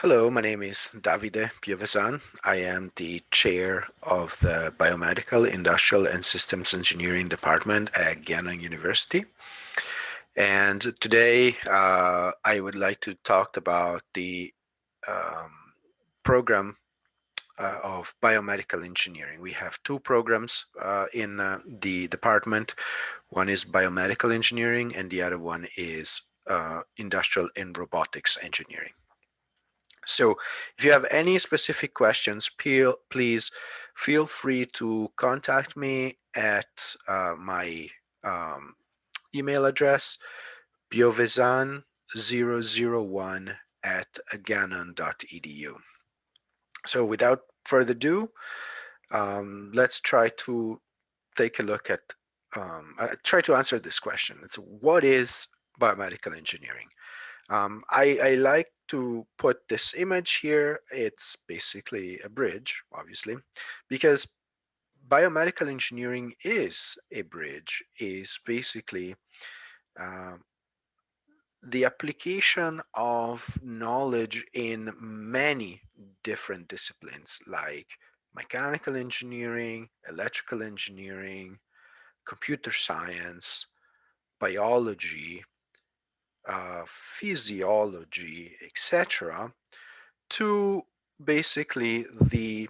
Hello, my name is Davide Piovesan. I am the chair of the Biomedical, Industrial, and Systems Engineering Department at Ghana University. And today I would like to talk about the um, program of biomedical engineering. We have two programs in the department. One is biomedical engineering, and the other one is industrial and robotics engineering. So if you have any specific questions, please feel free to contact me at my um, email address, biovisan001 at gannon.edu. So without further ado, let's try to take a look at, try to answer this question. It's what is biomedical engineering? I like to put this image here. It's basically a bridge, obviously, because biomedical engineering is a bridge, is basically um, the application of knowledge in many different disciplines like mechanical engineering, electrical engineering, computer science, biology, physiology, etc., to basically the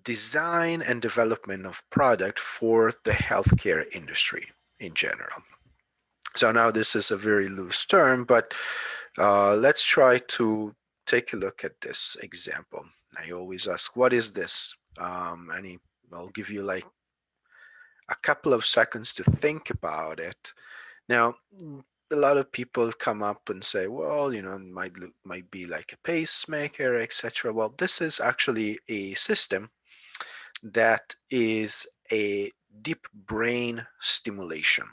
design and development of product for the healthcare industry in general. So now this is a very loose term, but let's try to take a look at this example. I always ask, what is this? I'll give you like a couple of seconds to think about it. Now, a lot of people come up and say, well, it might be like a pacemaker, etc. Well, this is actually a system that is a deep brain stimulation.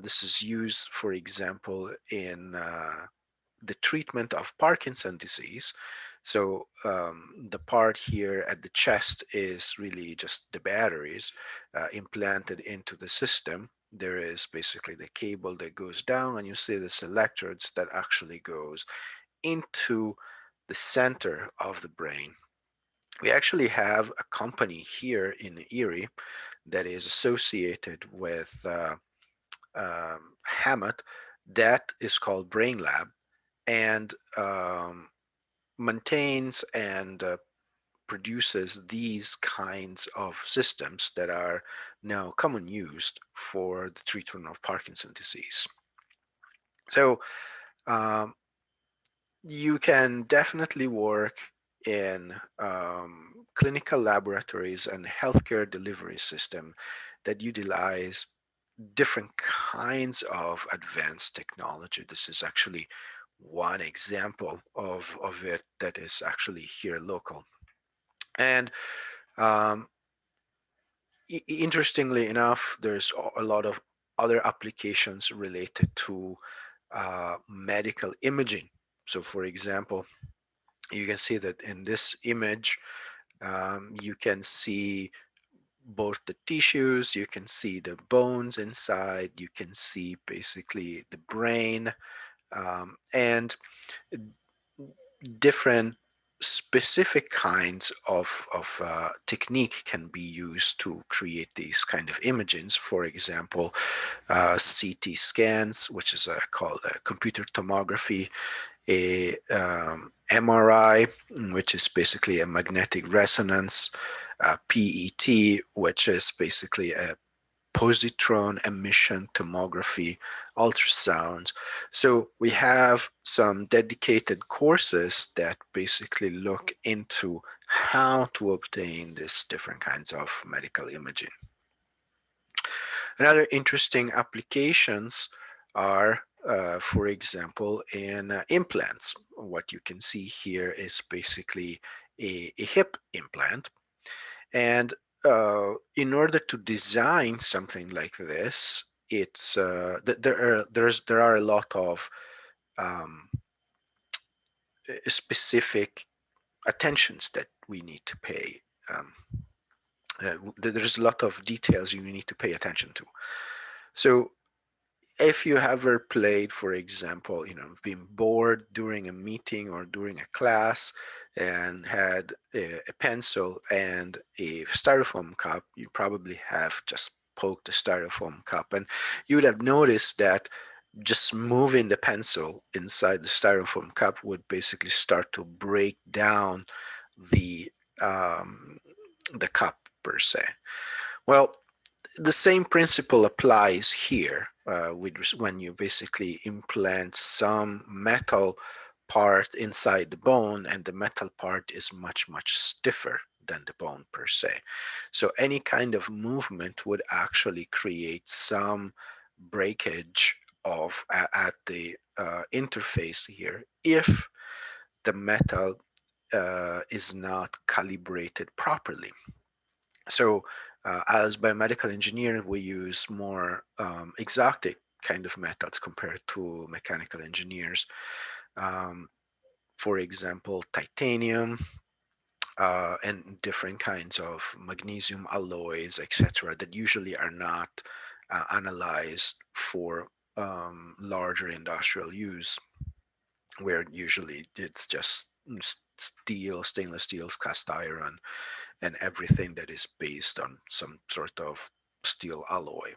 This is used, for example, in the treatment of Parkinson disease. So the part here at the chest is really just the batteries implanted into the system. There is basically the cable that goes down, and you see this electrodes that actually goes into the center of the brain. We actually have a company here in Erie that is associated with Hammett that is called Brain Lab, and maintains and produces these kinds of systems that are now common used for the treatment of Parkinson disease. So um, you can definitely work in clinical laboratories and healthcare delivery system that utilize different kinds of advanced technology. This is actually one example of it that is actually here local. And um, interestingly enough, there's a lot of other applications related to medical imaging. So for example, you can see that in this image, you can see both the tissues, you can see the bones inside, you can see basically the brain, and different specific kinds of technique can be used to create these kind of images. For example, CT scans, which is called computer tomography, a MRI, which is basically a magnetic resonance, PET, which is basically a positron emission tomography, ultrasound. So we have some dedicated courses that basically look into how to obtain these different kinds of medical imaging. Another interesting applications are, for example, in implants. What you can see here is basically a hip implant. And in order to design something like this, it's there are a lot of um, specific attentions that we need to pay. There's a lot of details you need to pay attention to. So if you ever played, for example, been bored during a meeting or during a class and had a pencil and a styrofoam cup, you probably have just poked the styrofoam cup, and you would have noticed that just moving the pencil inside the styrofoam cup would basically start to break down the um, the cup per se. Well, the same principle applies here when you basically implant some metal part inside the bone, and the metal part is much stiffer than the bone per se. So any kind of movement would actually create some breakage at the interface here if the metal is not calibrated properly. So, as biomedical engineers, we use more exotic kind of methods compared to mechanical engineers. Um, for example, titanium and different kinds of magnesium alloys, etc., that usually are not analyzed for larger industrial use, where usually it's just steel, stainless steels, cast iron, and everything that is based on some sort of steel alloy.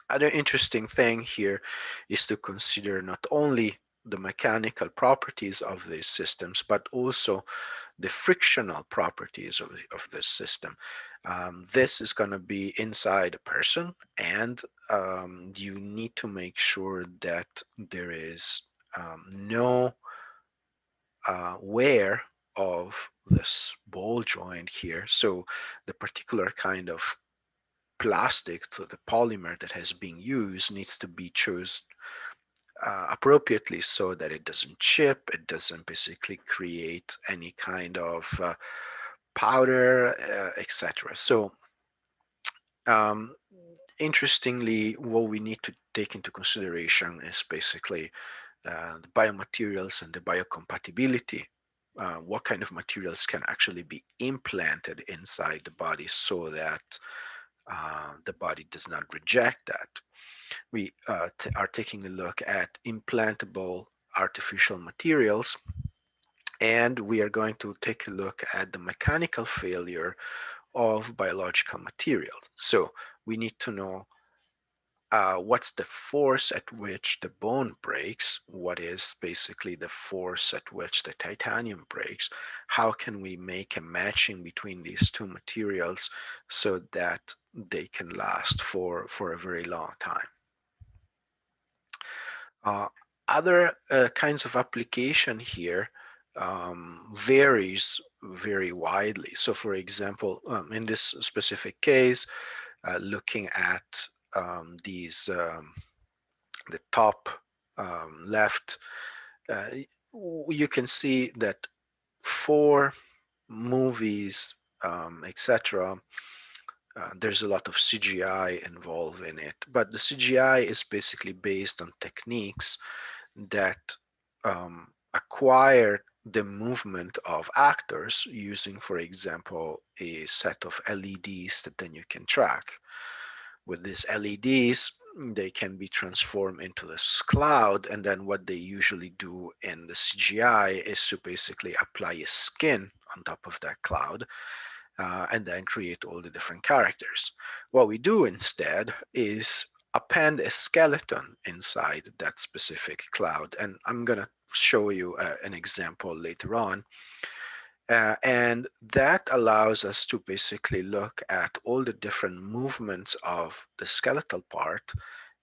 Other interesting thing here is to consider not only the mechanical properties of these systems, but also the frictional properties of this system. This is going to be inside a person, and you need to make sure that there is no wear of this ball joint here. So the particular kind of plastic, so the polymer that has been used, needs to be chosen appropriately so that it doesn't chip, it doesn't basically create any kind of powder, etc. So um, interestingly, what we need to take into consideration is basically the biomaterials and the biocompatibility. What kind of materials can actually be implanted inside the body so that the body does not reject that. We are taking a look at implantable artificial materials, and we are going to take a look at the mechanical failure of biological materials. So we need to know what's the force at which the bone breaks, what is basically the force at which the titanium breaks, how can we make a matching between these two materials so that they can last for a very long time. Uh, Other kinds of application here varies very widely. So for example, in this specific case, looking at these the top left, uh, you can see that for movies, etc., there's a lot of CGI involved in it, but the CGI is basically based on techniques that acquire the movement of actors using, for example, a set of LEDs that then you can track. With these LEDs, they can be transformed into this cloud, and then what they usually do in the CGI is to basically apply a skin on top of that cloud and then create all the different characters. What we do instead is append a skeleton inside that specific cloud, and I'm going to show you an example later on. And that allows us to basically look at all the different movements of the skeletal part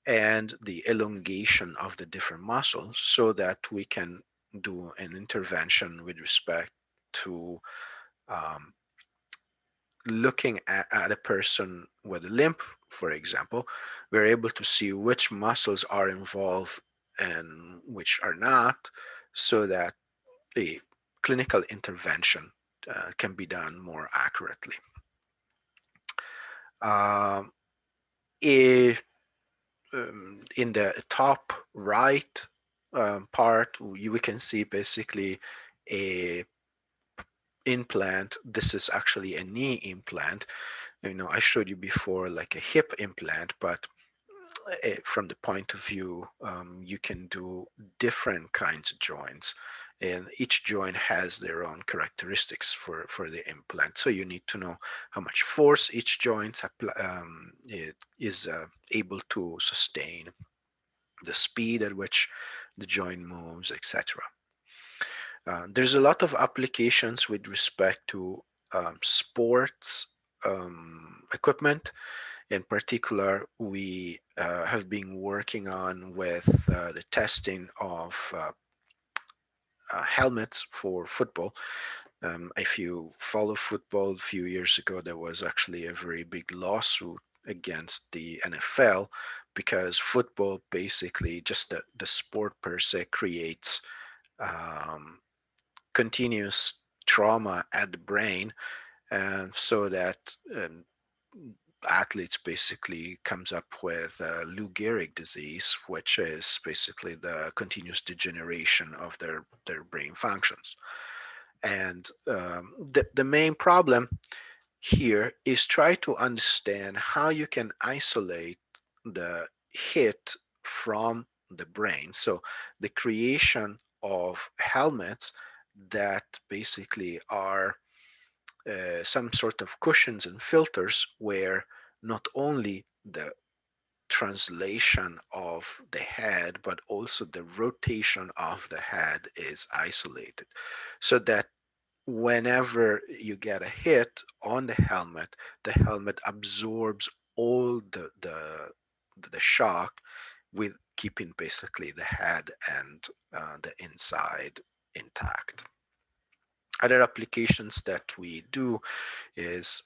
and the elongation of the different muscles so that we can do an intervention with respect to um, looking at a person with a limp, for example. We're able to see which muscles are involved and which are not, so that the clinical intervention can be done more accurately. Um, if, in the top right part, we can see basically a implant. This is actually a knee implant. I showed you before like a hip implant, but from the point of view, you can do different kinds of joints, and each joint has their own characteristics for the implant. So you need to know how much force each joint it is able to sustain, the speed at which the joint moves, etc. There's a lot of applications with respect to sports equipment. In particular, we have been working on with the testing of helmets for football. If you follow football, a few years ago, there was actually a very big lawsuit against the NFL because football, basically, just the sport per se, creates um, continuous trauma at the brain, and so that athletes basically comes up with Lou Gehrig disease, which is basically the continuous degeneration of their brain functions. And the main problem here is try to understand how you can isolate the hit from the brain. So the creation of helmets that basically are some sort of cushions and filters where not only the translation of the head, but also the rotation of the head is isolated, so that whenever you get a hit on the helmet absorbs all the shock, with keeping basically the head and the inside intact. Other applications that we do is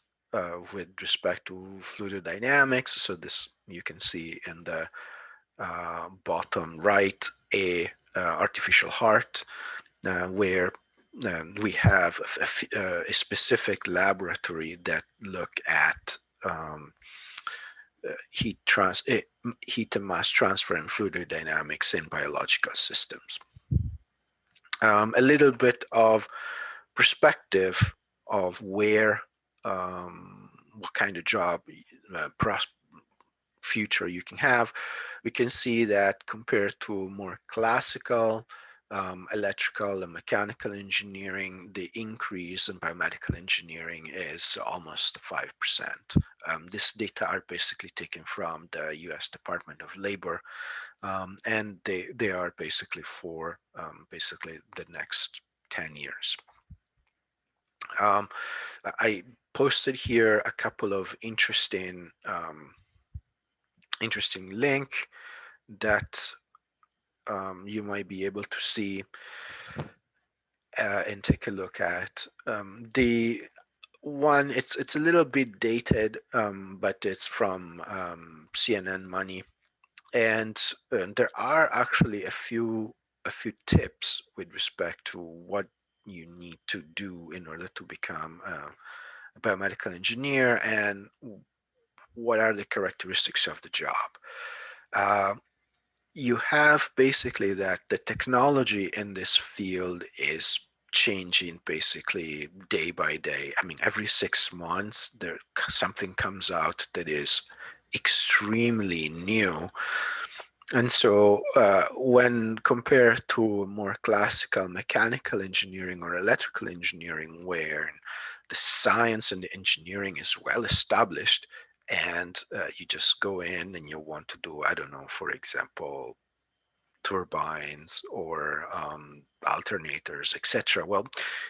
with respect to fluid dynamics. So this you can see in the bottom right, a artificial heart, where we have a specific laboratory that look at heat and mass transfer and fluid dynamics in biological systems. A little bit of perspective of where what kind of job future you can have. We can see that compared to more classical electrical and mechanical engineering, the increase in biomedical engineering is almost 5%. This data are basically taken from the US Department of Labor, and they are basically for basically the next 10 years. I posted here a couple of interesting link that you might be able to see and take a look at. The one, it's a little bit dated, but it's from CNN Money, and there are actually a few tips with respect to what you need to do in order to become a biomedical engineer and what are the characteristics of the job. Uh, you have basically that the technology in this field is changing basically day by day. I mean, every 6 months there something comes out that is extremely new. And so when compared to more classical mechanical engineering or electrical engineering, where the science and the engineering is well established, and you just go in and you want to do, I don't know, for example, turbines or alternators, etc. Well,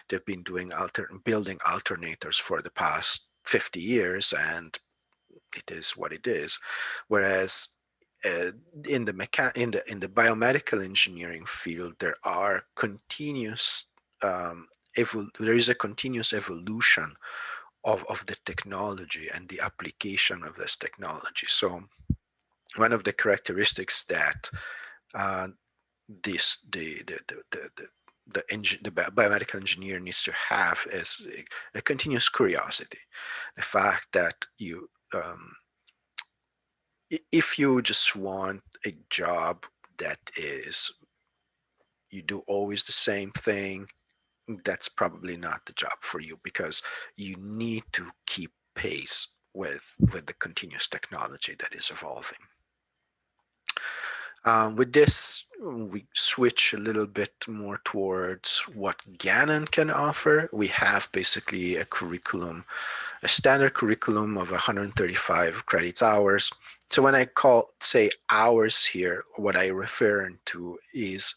they've been building alternators for the past 50 years, and it is what it is. Whereas uh, in the biomedical engineering field, there are continuous there is a continuous evolution of the technology and the application of this technology. So one of the characteristics that uh, this the biomedical engineer needs to have is a continuous curiosity. The fact that you if you just want a job that is you do always the same thing, that's probably not the job for you, because you need to keep pace with the continuous technology that is evolving. With this, we switch a little bit more towards what Gannon can offer. We have basically a curriculum, a standard curriculum of 135 credits hours. So when I say hours here, what I refer to is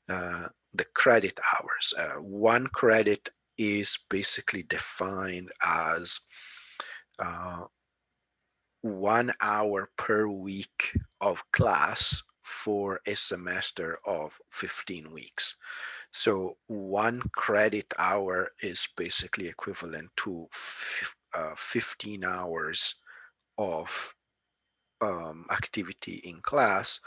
the credit hours. One credit is basically defined as uh, 1 hour per week of class for a semester of 15 weeks. So 1 credit hour is basically equivalent to 15 hours of activity in class,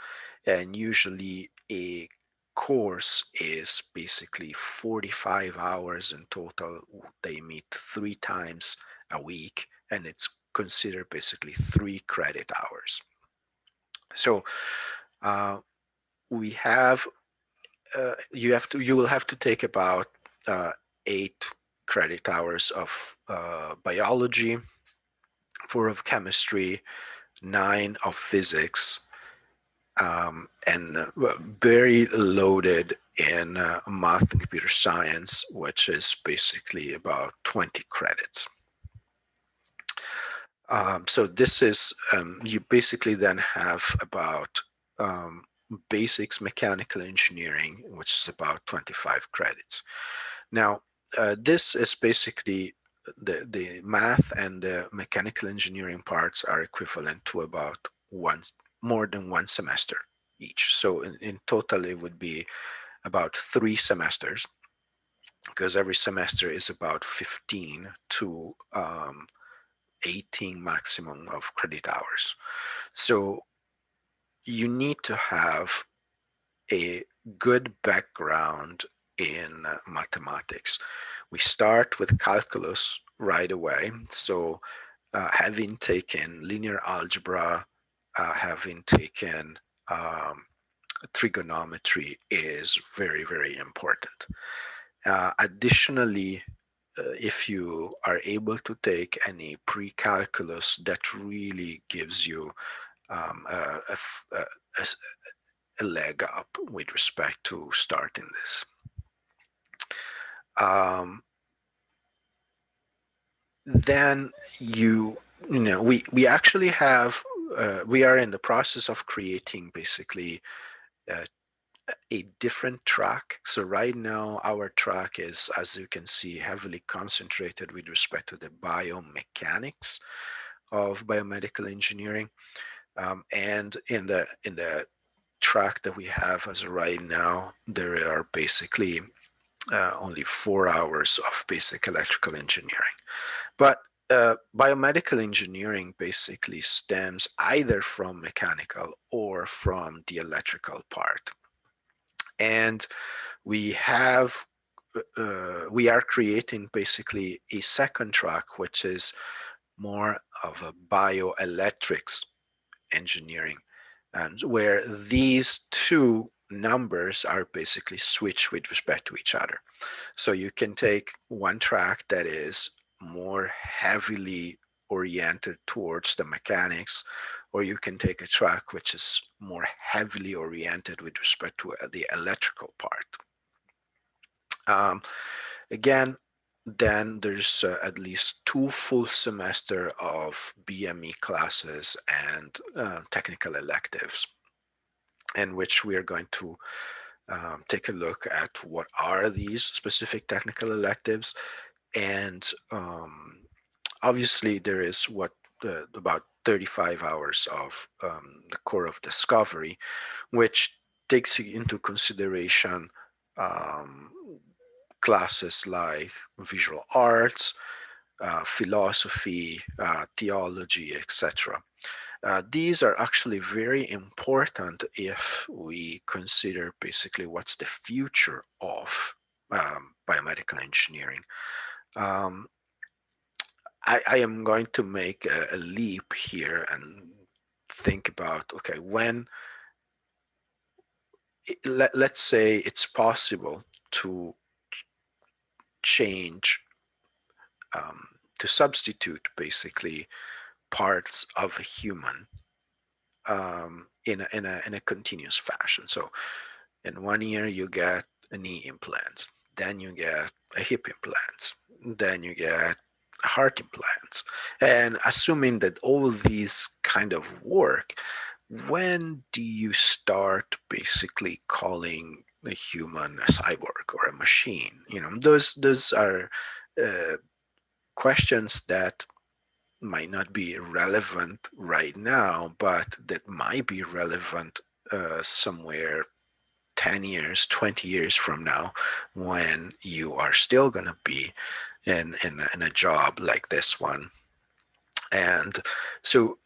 and usually a course is basically 45 hours in total. They meet 3 times a week, and it's considered basically 3 credit hours. So uh, we have you will have to take about 8 credit hours of biology, 4 of chemistry, 9 of physics, and very loaded in math and computer science, which is basically about 20 credits. So this is, you basically then have about basics mechanical engineering, which is about 25 credits. Now, this is basically the math and the mechanical engineering parts are equivalent to about more than 1 semester each. So in total, it would be about 3 semesters, because every semester is about 15 to 18 maximum of credit hours. So you need to have a good background in mathematics. We start with calculus right away. So having taken linear algebra, having taken trigonometry is very, very important. Additionally, if you are able to take any pre-calculus, that really gives you a leg up with respect to starting this. Then we actually have, we are in the process of creating basically uh, a different track. So right now our track is, as you can see, heavily concentrated with respect to the biomechanics of biomedical engineering. And in the track that we have as of right now, there are basically only 4 hours of basic electrical engineering. But biomedical engineering basically stems either from mechanical or from the electrical part. And we have we are creating basically a second track, which is more of a bioelectrics engineering, and where these two numbers are basically switched with respect to each other. So you can take one track that is more heavily oriented towards the mechanics, or you can take a track which is more heavily oriented with respect to the electrical part. Again, then there's at least 2 full semester of BME classes and technical electives, in which we are going to take a look at what are these specific technical electives. And obviously there is about 35 hours of the core of discovery, which takes into consideration um, classes like visual arts, philosophy, theology, etc. These are actually very important if we consider basically what's the future of biomedical engineering. Um, I am going to make a leap here and think about, okay, when, let's say it's possible to change, to substitute basically parts of a human in a continuous fashion. So in 1 year, you get a knee implant, then you get a hip implant, then you get heart implants. And assuming that all these kind of work, when do you start basically calling a human a cyborg or a machine? Those are uh, questions that might not be relevant right now, but that might be relevant somewhere 10 years, 20 years from now, when you are still going to be in a job like this one. And so,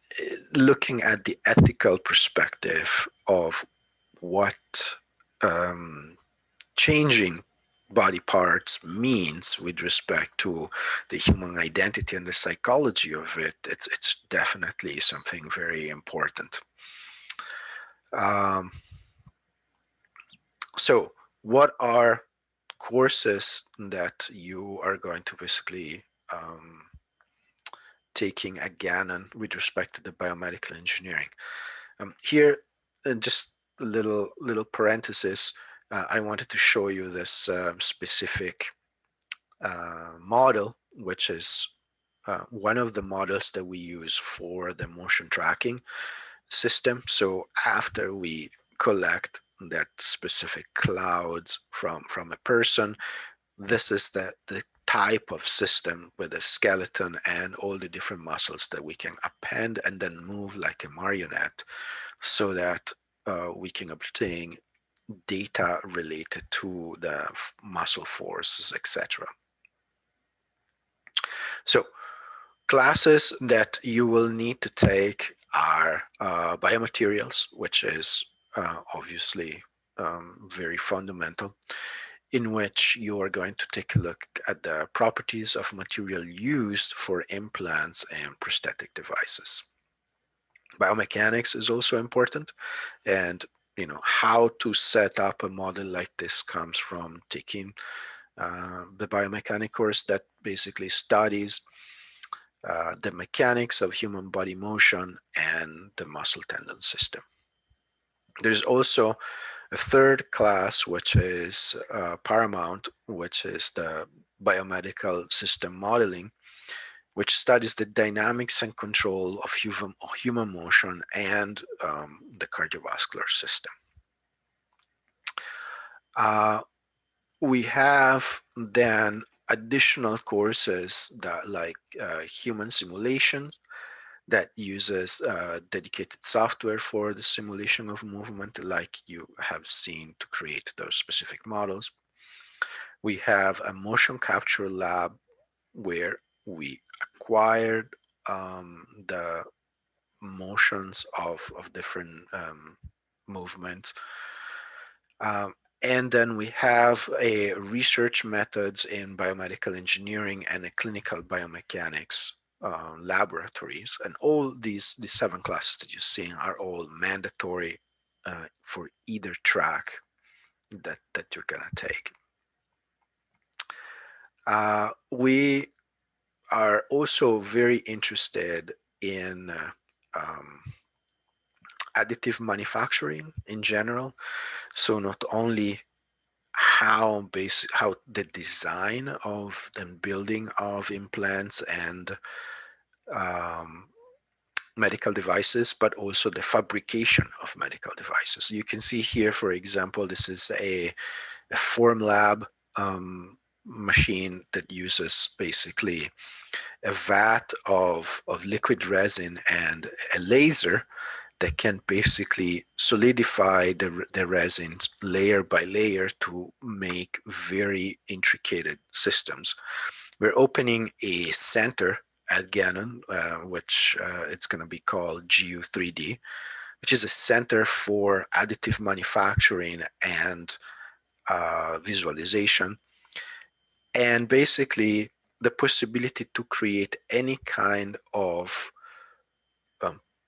looking at the ethical perspective of what um, changing body parts means with respect to the human identity and the psychology of it, it's definitely something very important. Um, so, what are courses that you are going to basically taking again and with respect to the biomedical engineering? Here, just a little parenthesis. I wanted to show you this specific model, which is one of the models that we use for the motion tracking system. So after we collect that specific clouds from a person, this is the type of system with a skeleton and all the different muscles that we can append and then move like a marionette, so that we can obtain data related to the muscle forces, etc. So classes that you will need to take are biomaterials, which is obviously very fundamental, in which you are going to take a look at the properties of material used for implants and prosthetic devices. Biomechanics is also important, and how to set up a model like this comes from taking the biomechanic course that basically studies the mechanics of human body motion and the muscle tendon system. There's also a third class, which is paramount, which is the biomedical system modeling, which studies the dynamics and control of human motion and the cardiovascular system. We have then additional courses that like human simulations, that uses dedicated software for the simulation of movement, like you have seen to create those specific models. We have a motion capture lab where we acquired the motions of different movements. And then we have a research methods in biomedical engineering and a clinical biomechanics laboratories. And all these 7 classes that you're seeing are all mandatory for either track that you're gonna take. We are also very interested in additive manufacturing in general. So not only how the design of the building of implants and um, medical devices, but also the fabrication of medical devices. You can see here, for example, this is a Formlab machine that uses basically a vat of liquid resin and a laser that can basically solidify the resins layer by layer to make very intricate systems. We're opening a center at Gannon, which it's going to be called GU3D, which is a center for additive manufacturing and visualization. And basically, the possibility to create any kind of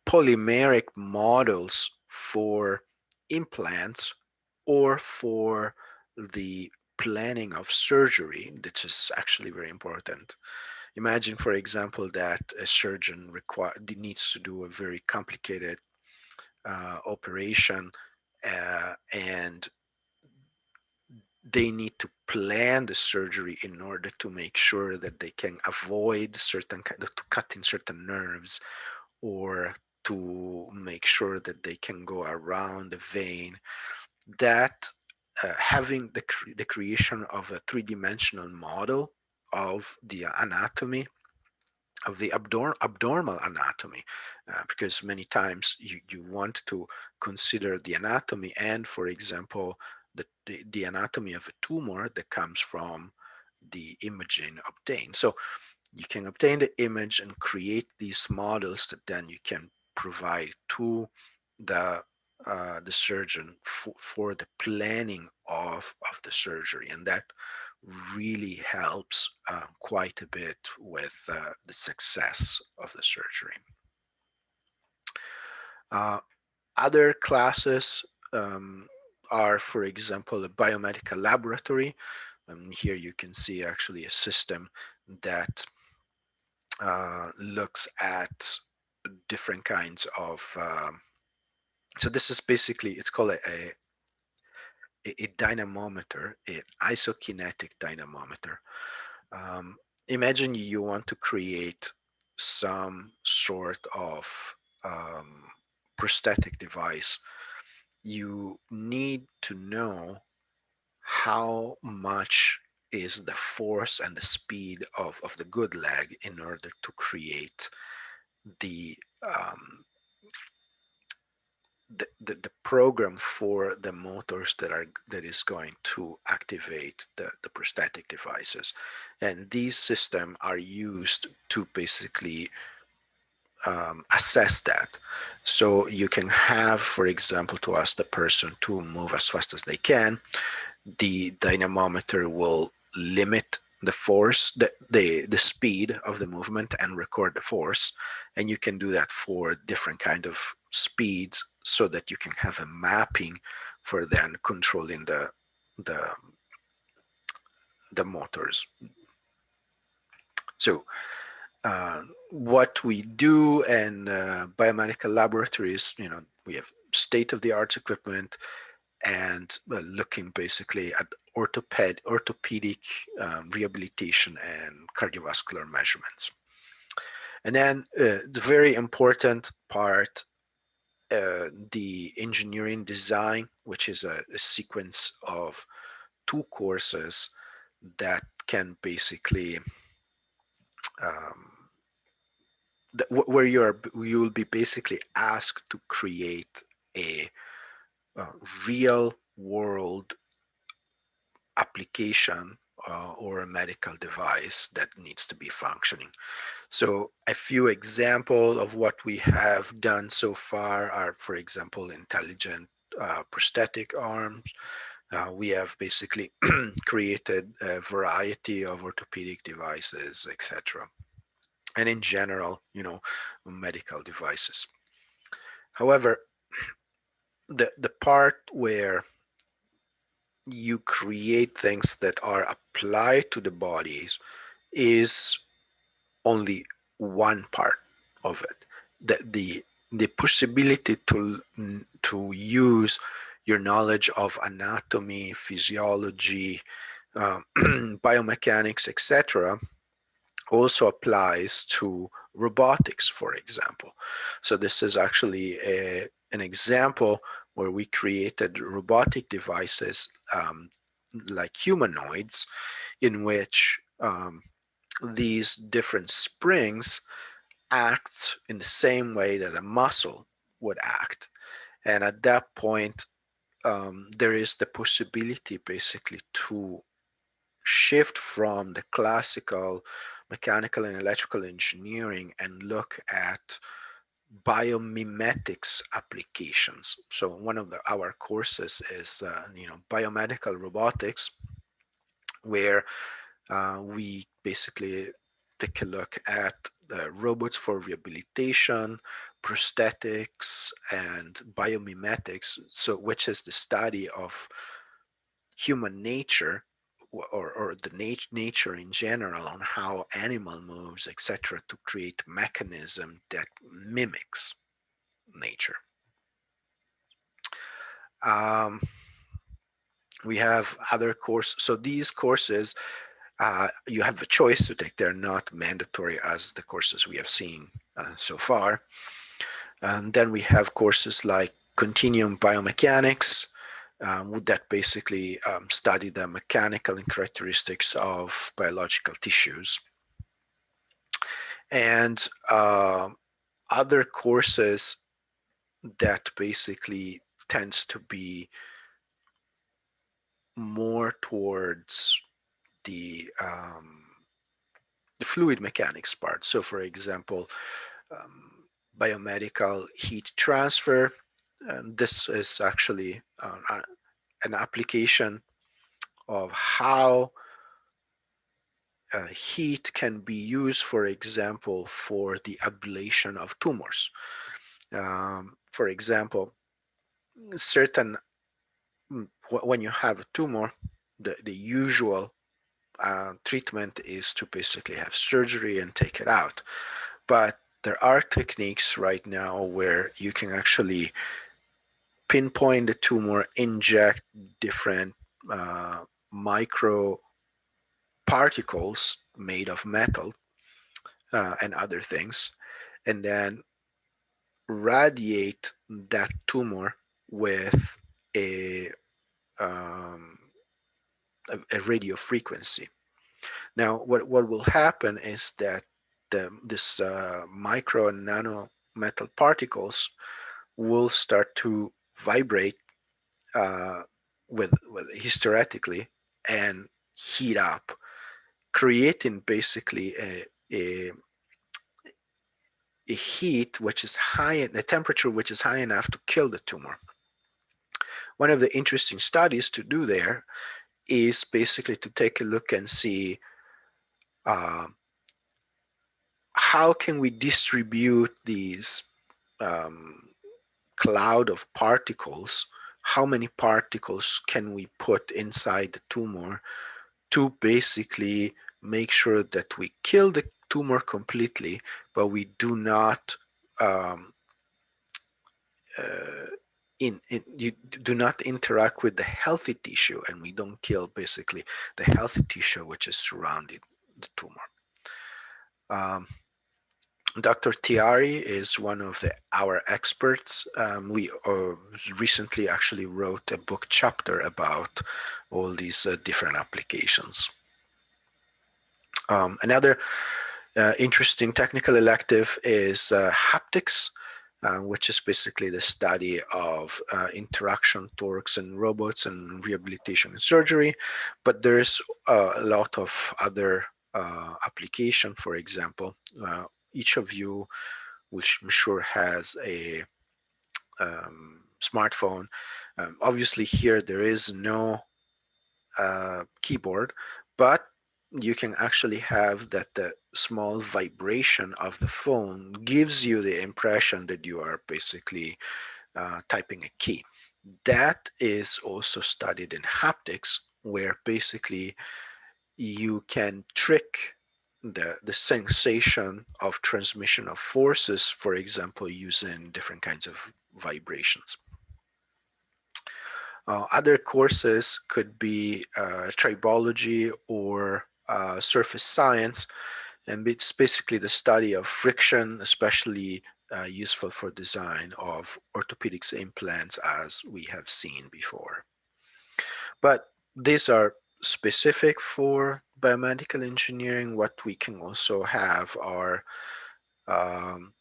polymeric models for implants or for the planning of surgery, that is actually very important. Imagine, for example, that a surgeon needs to do a very complicated operation, and they need to plan the surgery in order to make sure that they can avoid certain kind of, to cut in certain nerves, or to make sure that they can go around the vein, that having the creation of a three-dimensional model of the anatomy, of the abnormal anatomy, because many times you want to consider the anatomy and, for example, the anatomy of a tumor that comes from the imaging obtained. So you can obtain the image and create these models that then you can provide to the surgeon for the planning of the surgery, and that really helps quite a bit with the success of the surgery. Uh, Other classes are, for example, a biomedical laboratory. Here you can see actually a system that looks at different kinds of so this is basically, it's called a dynamometer, an isokinetic dynamometer. Imagine you want to create some sort of prosthetic device. You need to know how much is the force and the speed of the good leg in order to create the the program for the motors that is going to activate the prosthetic devices. And these systems are used to basically assess that. So you can have, for example, to ask the person to move as fast as they can. The dynamometer will limit the force, the speed of the movement, and record the force. And you can do that for different kind of speeds, so that you can have a mapping for then controlling the the motors. So what we do in biomedical laboratories, we have state-of-the-art equipment, and looking basically at orthopedic rehabilitation and cardiovascular measurements. And then the very important part, the engineering design, which is a sequence of 2 courses that can basically where you will be basically asked to create a real world application or a medical device that needs to be functioning. So a few examples of what we have done so far are, for example, intelligent prosthetic arms. We have basically created a variety of orthopedic devices, etc. And in general, medical devices. However, the part where you create things that are applied to the bodies is only one part of it. The possibility to use your knowledge of anatomy, physiology, biomechanics, etc., also applies to robotics, for example. So this is actually an example where we created robotic devices like humanoids, in which these different springs act in the same way that a muscle would act. And at that point, there is the possibility basically to shift from the classical mechanical and electrical engineering and look at biomimetics applications. So one of our courses is biomedical robotics, where we basically take a look at robots for rehabilitation, prosthetics, and biomimetics, so which is the study of human nature, or the nature in general, on how animal moves, etc., to create mechanism that mimics nature. Um, we have other courses. So these courses, you have a choice to take. They're not mandatory as the courses we have seen so far. And then we have courses like Continuum Biomechanics, that basically study the mechanical and characteristics of biological tissues. And other courses that basically tends to be more towards the fluid mechanics part. So for example, biomedical heat transfer. And this is actually an application of how heat can be used, for example, for the ablation of tumors. For example, certain when you have a tumor, the usual treatment is to basically have surgery and take it out. But there are techniques right now where you can actually pinpoint the tumor, inject different micro particles made of metal and other things, and then radiate that tumor with a, um, a radio frequency. Now, what will happen is that this micro and nano metal particles will start to vibrate with hysteretically and heat up, creating basically a heat which is high, a temperature which is high enough to kill the tumor. One of the interesting studies to do there is basically to take a look and see uh, how can we distribute these um, cloud of particles, how many particles can we put inside the tumor to basically make sure that we kill the tumor completely, but we do not um, uh, you do not interact with the healthy tissue, and we don't kill basically the healthy tissue which is surrounding the tumor. Dr. Tiari is one of our experts. We recently actually wrote a book chapter about all these different applications. Another interesting technical elective is haptics, which is basically the study of interaction, torques, and robots, and rehabilitation and surgery. But there's a lot of other application. For example, each of you, which I'm sure has a smartphone. Obviously, here there is no keyboard, but you can actually have that the small vibration of the phone gives you the impression that you are basically typing a key. That is also studied in haptics, where basically you can trick the sensation of transmission of forces, for example, using different kinds of vibrations. Other courses could be tribology or surface science, and it's basically the study of friction, especially useful for design of orthopedics implants, as we have seen before. But these are specific for biomedical engineering. What we can also have are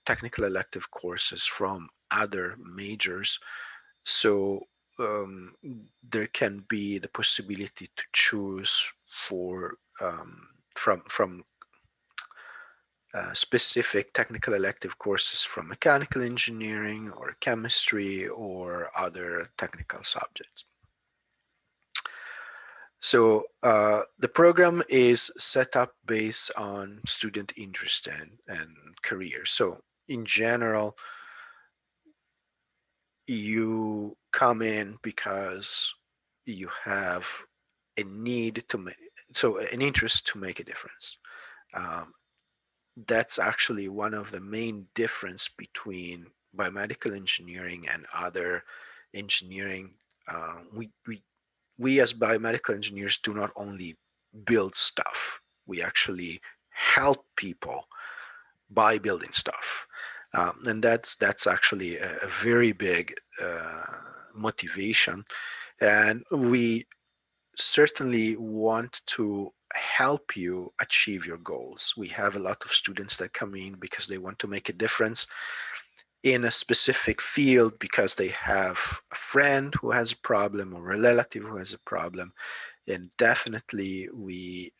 technical elective courses from other majors. So there can be the possibility to choose for from specific technical elective courses from mechanical engineering or chemistry or other technical subjects. So the program is set up based on student interest and career. So in general, you come in because you have a need to make, so an interest to make a difference. Um, that's actually one of the main difference between biomedical engineering and other engineering We as biomedical engineers do not only build stuff, we actually help people by building stuff. And that's actually a very big motivation. And we certainly want to help you achieve your goals. We have a lot of students that come in because they want to make a difference in a specific field, because they have a friend who has a problem or a relative who has a problem. And definitely we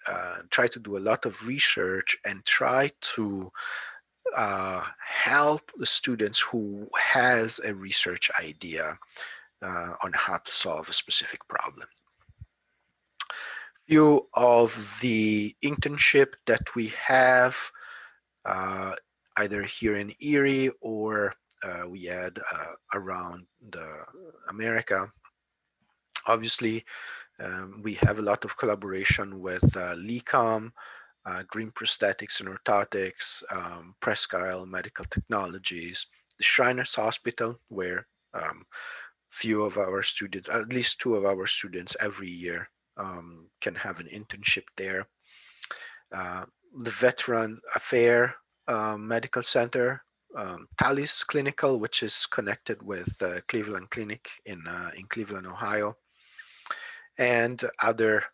try to do a lot of research and try to help the students who has a research idea on how to solve a specific problem. Few of the internship that we have, uh, either here in Erie or we had around America. Obviously, we have a lot of collaboration with LECOM, Green Prosthetics and Orthotics, Presque Isle Medical Technologies, the Shriners Hospital, where few of our students, at least two of our students every year, can have an internship there. The Veteran Affair Medical Center, Talis Clinical, which is connected with Cleveland Clinic in Cleveland, Ohio, and other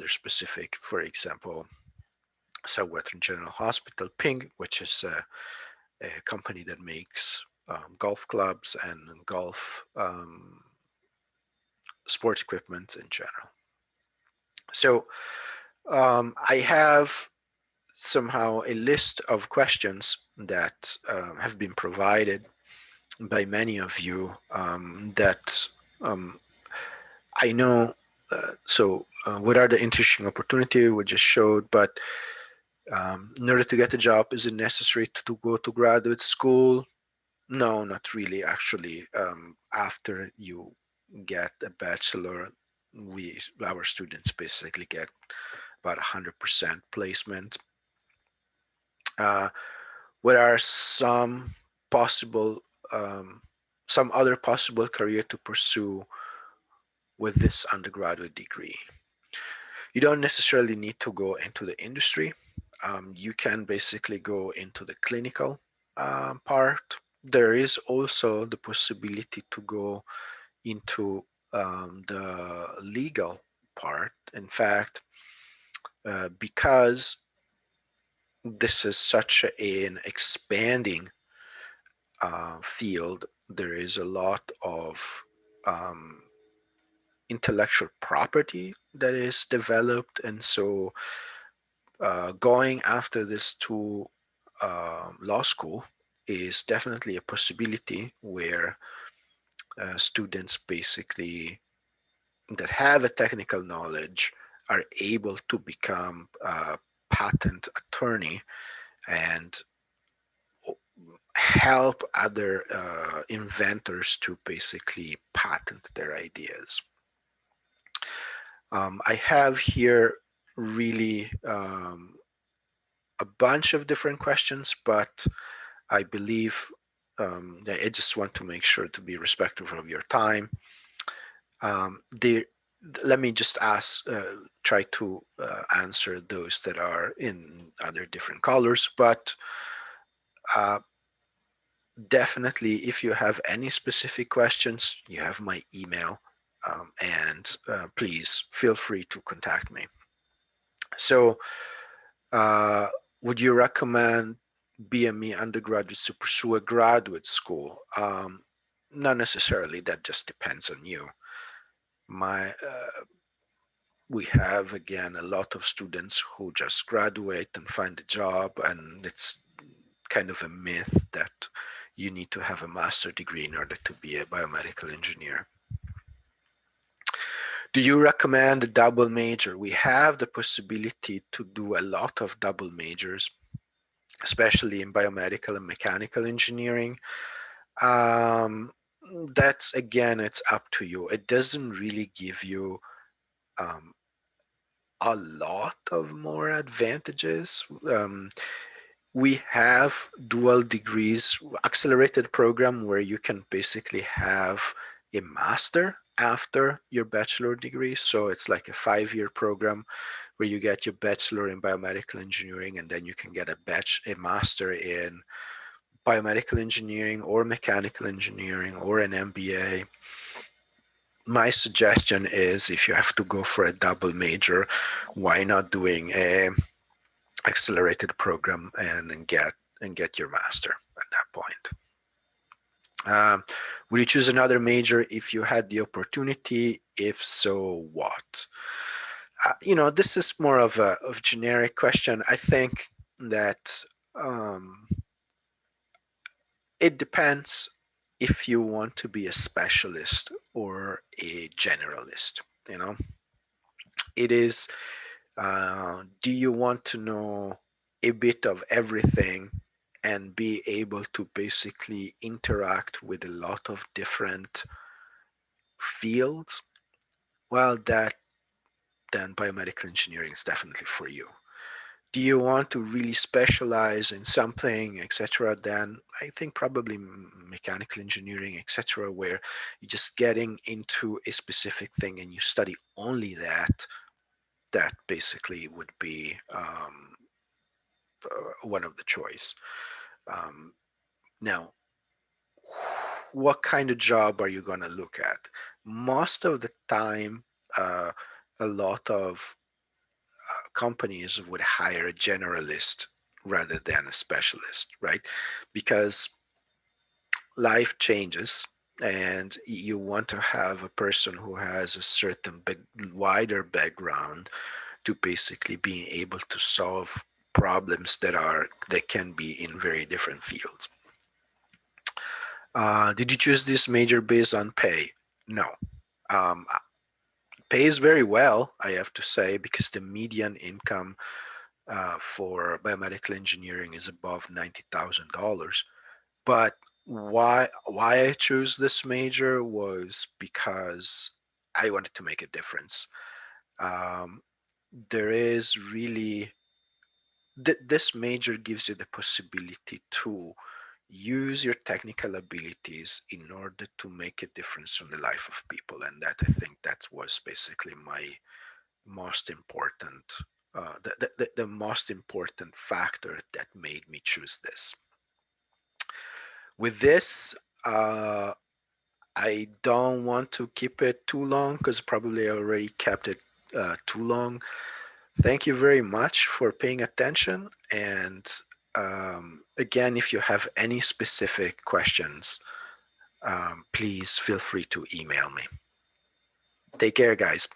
specific, for example, Southwestern General Hospital, Ping, which is a company that makes golf clubs and golf sports equipment in general. So I have somehow a list of questions that have been provided by many of you that I know. What are the interesting opportunity we just showed? But in order to get a job, is it necessary to go to graduate school? No, not really. Actually, after you get a bachelor, our students basically get about 100% placement. What are possible, some other possible career to pursue with this undergraduate degree? You don't necessarily need to go into the industry. You can basically go into the clinical part. There is also the possibility to go into the legal part. In fact, because this is such an expanding field, there is a lot of intellectual property that is developed. And so going after this to law school is definitely a possibility where students basically that have a technical knowledge are able to become a patent attorney and help other inventors to basically patent their ideas. I have here really a bunch of different questions, but I believe I just want to make sure to be respectful of your time. Let me just try to answer those that are in other different colors, but definitely if you have any specific questions, you have my email, and please feel free to contact me. So would you recommend BME undergraduates to pursue a graduate school? Not necessarily, that just depends on you. We have, again, a lot of students who just graduate and find a job, and it's kind of a myth that you need to have a master's degree in order to be a biomedical engineer. Do you recommend a double major? We have the possibility to do a lot of double majors, especially in biomedical and mechanical engineering. That's, again, it's up to you. It doesn't really give you a lot of more advantages. We have dual degrees, accelerated program where you can basically have a master after your bachelor degree. So it's like a 5-year program where you get your bachelor in biomedical engineering, and then you can get a master in biomedical engineering or mechanical engineering or an MBA. My suggestion is, if you have to go for a double major, why not doing a accelerated program and get your master at that point. Would you choose another major if you had the opportunity? If so, what? This is more of a generic question. I think that it depends if you want to be a specialist or a generalist. It is, do you want to know a bit of everything and be able to basically interact with a lot of different fields? Well, then biomedical engineering is definitely for you. Do you want to really specialize in something, etc.? Then I think probably mechanical engineering, etc., where you're just getting into a specific thing and you study only that. That basically would be one of the choice. Now, what kind of job are you going to look at? Most of the time, a lot of companies would hire a generalist rather than a specialist, right? Because life changes and you want to have a person who has a certain wider background to basically being able to solve problems that can be in very different fields. Did you choose this major based on pay? No. Um, Pays very well, I have to say, because the median income for biomedical engineering is above $90,000. But why I chose this major was because I wanted to make a difference. There is really this major gives you the possibility to use your technical abilities in order to make a difference in the life of people, and that, I think, that was basically my most important the most important factor that made me choose this. With this, I don't want to keep it too long because probably I already kept it too long. Thank you very much for paying attention. And again, if you have any specific questions, please feel free to email me. Take care, guys.